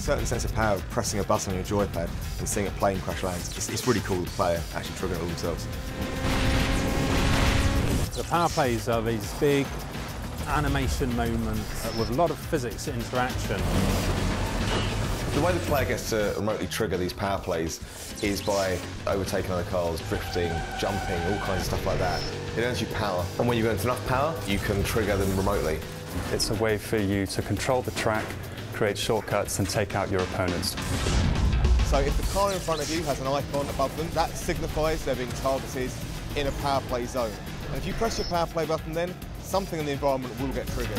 certain sense of power of pressing a button on your joypad and seeing a plane crash land. It's really cool the player actually triggering it all themselves. The Powerplays are these big animation moments with a lot of physics interaction. The way the player gets to remotely trigger these power plays is by overtaking other cars, drifting, jumping, all kinds of stuff like that. It earns you power, and when you earn enough power, you can trigger them remotely. It's a way for you to control the track, create shortcuts and take out your opponents. So if the car in front of you has an icon above them, that signifies they're being targeted in a power play zone. And if you press your power play button then, something in the environment will get triggered.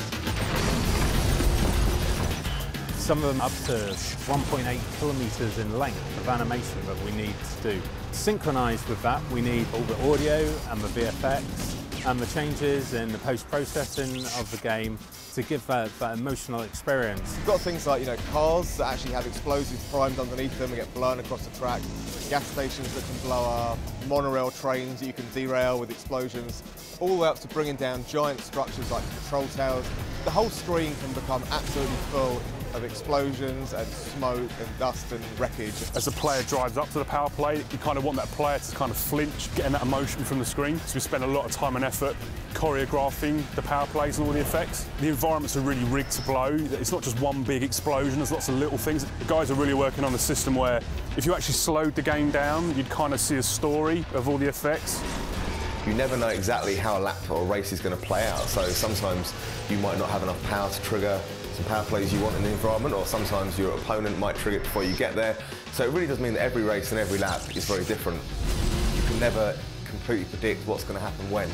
Some of them up to 1.8 kilometres in length of animation that we need to do. Synchronised with that, we need all the audio and the VFX and the changes in the post-processing of the game to give that emotional experience. You've got things like, cars that actually have explosives primed underneath them and get blown across the track, gas stations that can blow up, monorail trains that you can derail with explosions, all the way up to bringing down giant structures like control towers. The whole screen can become absolutely full of explosions and smoke and dust and wreckage. As the player drives up to the power play, you kind of want that player to kind of flinch, getting that emotion from the screen. So we spend a lot of time and effort choreographing the power plays and all the effects. The environments are really rigged to blow. It's not just one big explosion, there's lots of little things. The guys are really working on a system where if you actually slowed the game down, you'd kind of see a story of all the effects. You never know exactly how a lap or a race is going to play out, so sometimes you might not have enough power to trigger some power plays you want in the environment, or sometimes your opponent might trigger it before you get there. So it really does mean that every race and every lap is very different. You can never completely predict what's going to happen when.